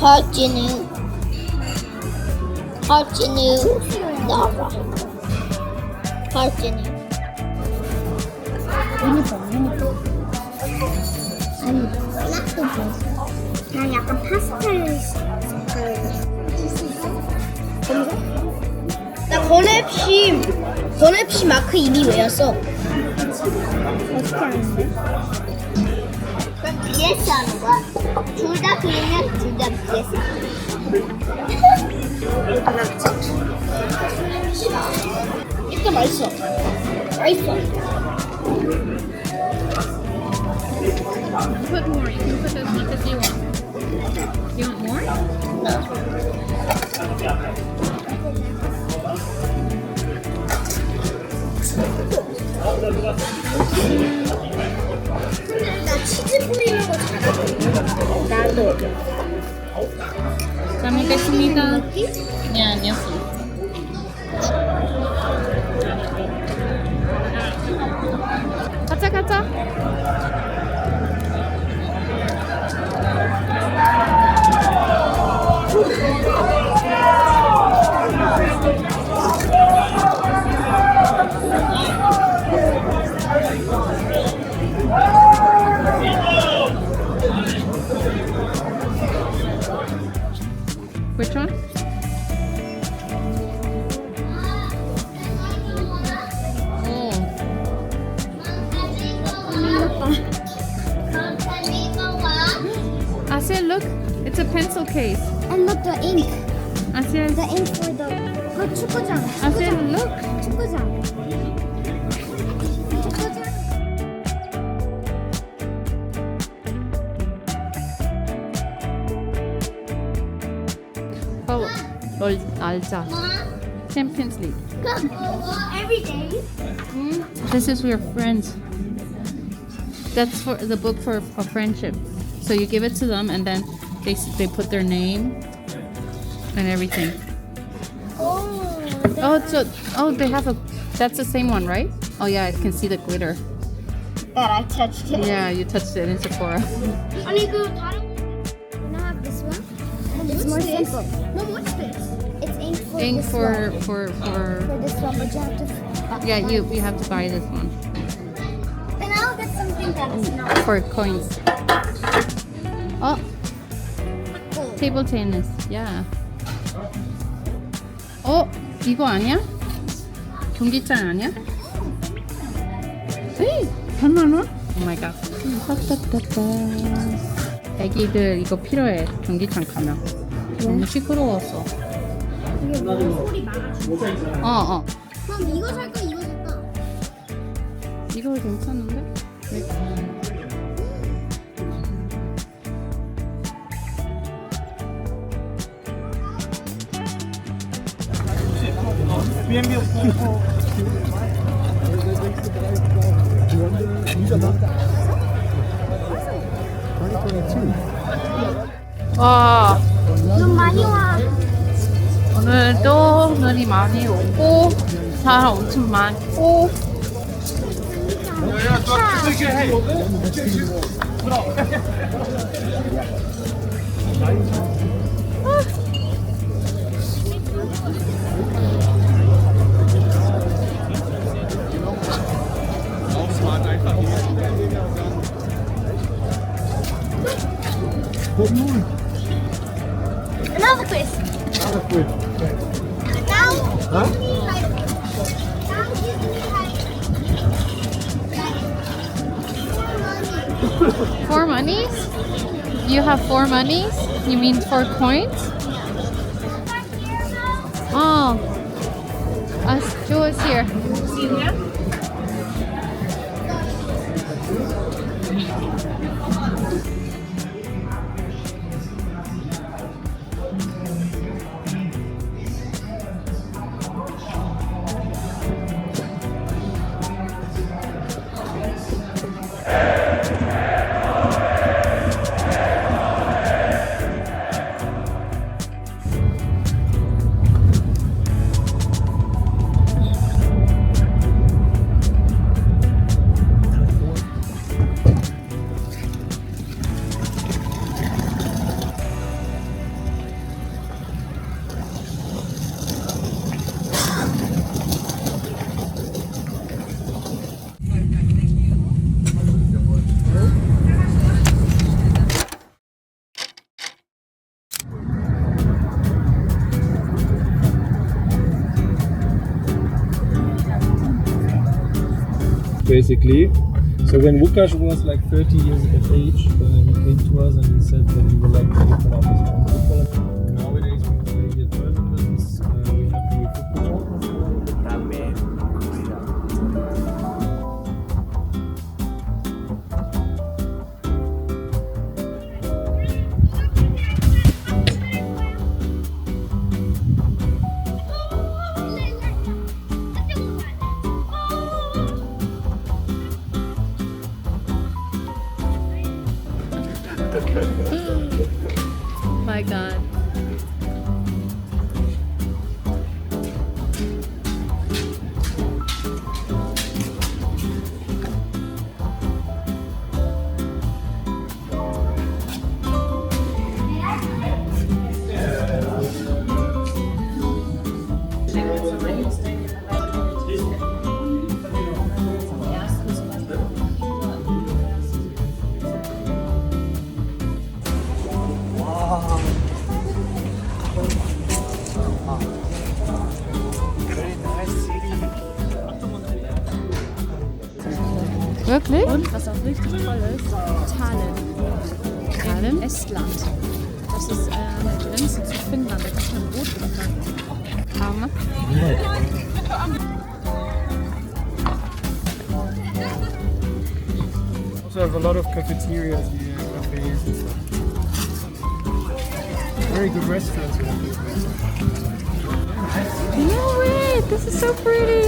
part2 나와. part2 유니폼. 아니, 락도 보였어. 난 약간 파스텔 색깔 쓸수 있어? 검색? 나 건앱시 마크 이미 외웠어. 어떻게 하는데? 그럼 BS 하는 거야. 둘 다 그리면 둘 다 BS. 이거 맛있어. Put more. You can put as much as you want. You want more? 나 치즈 뿌리는 거 잘하거든. 나도. 잘 먹겠습니다. 네, 안녕하세요. 가자. Which one? Oh. Asia, look, it's a pencil case. And look, the ink. Asia, The ink for the 축구장. Asia, look. 축구장. Oh, 널 알자. Champions League. Every day. This is your friends. That's for the book for friendship. So you give it to them, and then they put their name and everything. They have a. That's the same one, right? Oh yeah, I can see the glitter. That I touched it. Yeah, you touched it in Sephora. 아니 그 다른. Can I have this one? It's more simple. No, what's this? It's ink for Ink this for one. for For this one, but you have to. yeah, you have to buy this one Then I'll get something that's not. for coins. Oh, table tennis. Yeah. 이거 아니야? 경기장 아니야? 에이, 8만 원? 오 마이 갓. 애기들 이거 필요해. 경기장 가면. 너무 시끄러웠어. 이게 소리 많아지고. 그럼 이거 살까 이거 살까? 이거 괜찮은데? 와, 눈 많이 와. 오늘도 눈이 많이 오고 사람 엄청 많고 Another quiz. Now. Four monies? You have 4 monies? You mean 4 coins? Oh, Joe's here. basically. So when Łukasz was like 30 years of age, he came to us and he said that he would like to open up his own football. Nowadays we play here tournaments, we have the football. My God. Wirklich? Und was auch richtig toll ist, Tallinn. In Estland. Das ist an der Grenze zu Finnland. Da gibt es ein Boot drunter. Schau mal. Also have a lot of cafeterias here, cafes and stuff. Very good restaurants here. No way! This is so pretty!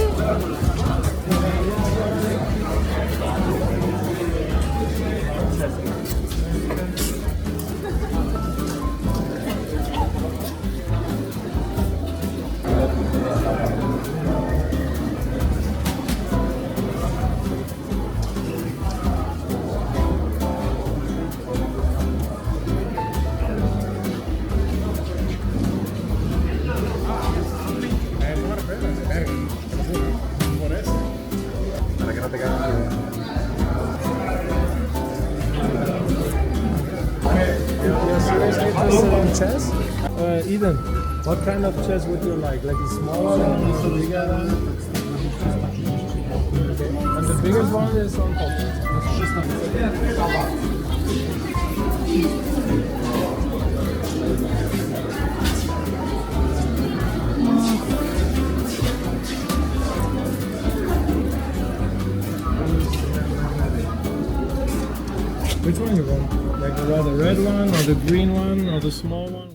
Chess? Eden, what kind of chess would you like? Like a small one or a bigger one? Okay. And the biggest one is on top. Which one you want? Like the red one, or the green one, or the small one?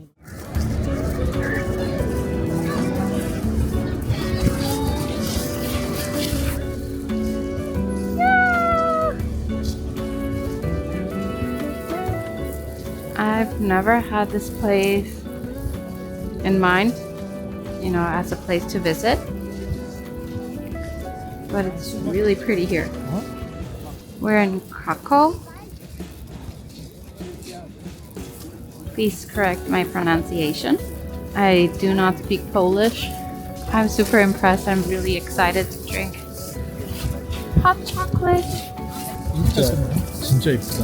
I've never had this place in mind, you know, as a place to visit. But it's really pretty here. We're in Krakow. Please correct my pronunciation. I do not speak Polish. I'm super impressed. I'm really excited to drink hot chocolate. 진짜 예쁘다.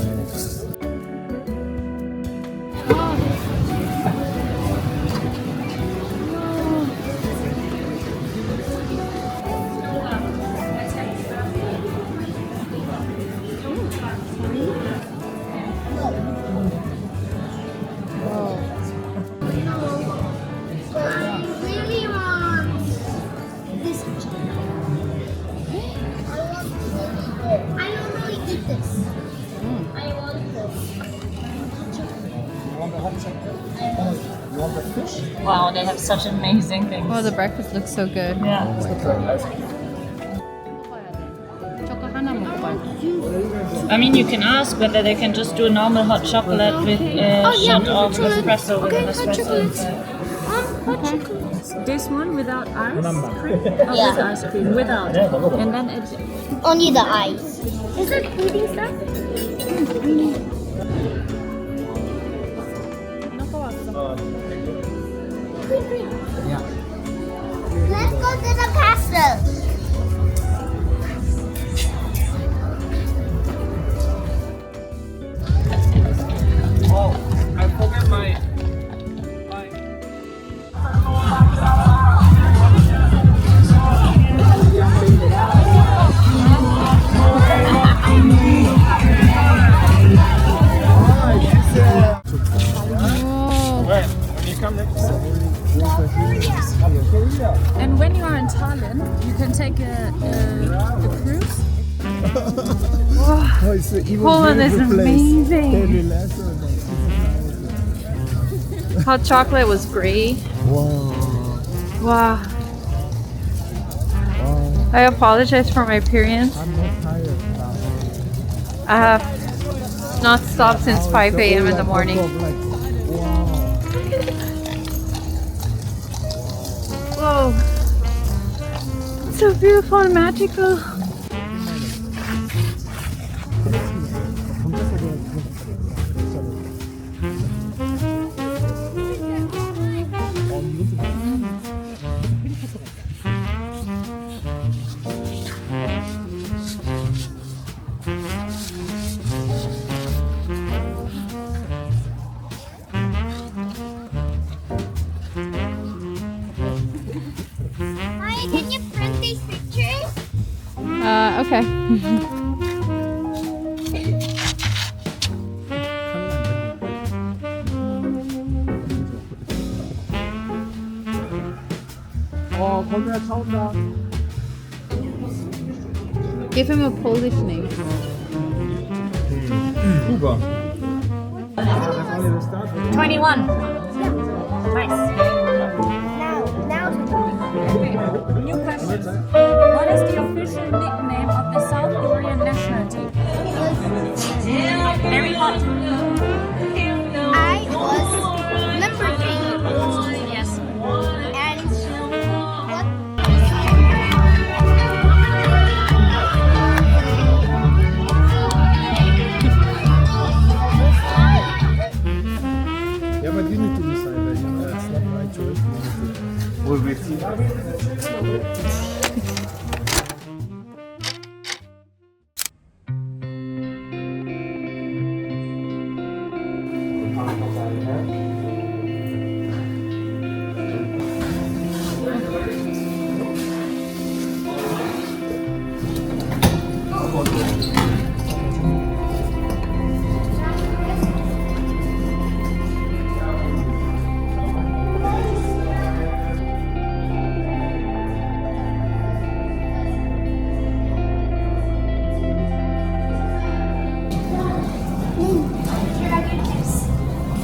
Wow, they have such amazing things. Oh, the breakfast looks so good. Yeah. 초코 하나 먹어봐요. I mean, you can ask whether they can just do a normal hot chocolate with shot of espresso with an espresso inside. This one without ice cream? Oh, Yeah. with ice cream, without. And then it's Only the eyes. Is it eating stuff? Let's go to the castle. Oh, I forget my. Tallinn. You can take a cruise. Oh, it's an even Poland is beautiful place. amazing. They relax on that. Hot chocolate was great. Wow. Wow. Wow. I apologize for my appearance. I'm not tired now. I have not stopped since 5 a.m. in the morning. Wow. Whoa. So beautiful and magical. Maya, can you print these pictures? Okay. 건우야 차 온다. Give him a Polish name. Kuba. 21. Nice. Now. New question. What is the official nickname of the South Korean national team? Very hot. I was number 3. Yes. And what? Yeah, but you need to decide that. You know, it's not my choice. We'll wait.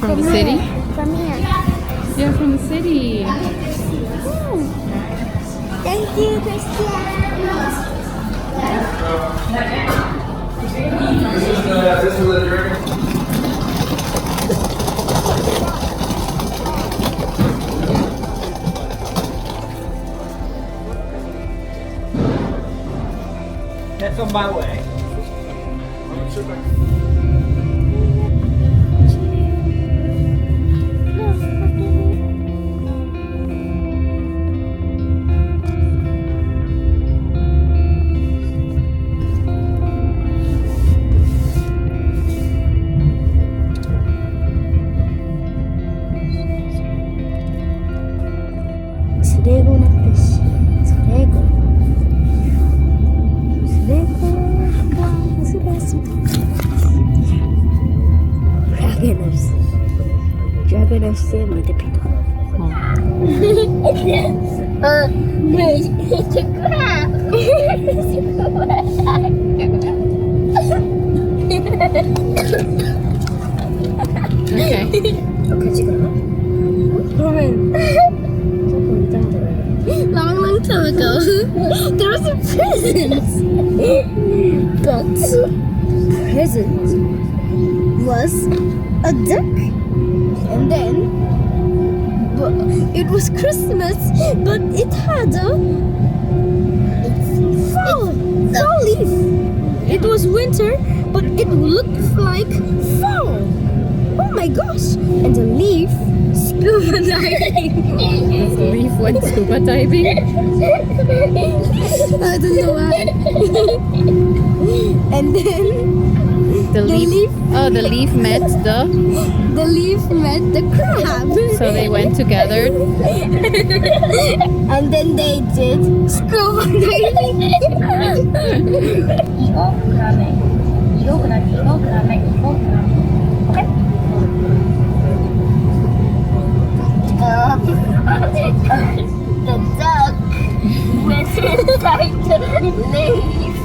From the city? From here. Yeah, from the city. Thank you, Christian. That's on my way. 드래곤의 뜻이 드래곤의 미드피터. Okay. 같이 가? 그러면 long time ago, there was a present. But present was a duck, and then it was Christmas, but it had a fall leaf. It was winter, but it looked like fall. Oh my gosh! And the leaf scuba diving. The leaf went scuba diving. I don't know why. And then The leaf. Oh, the leaf met the. crab. So they went together. And then they did scuba diving. The duck leaf.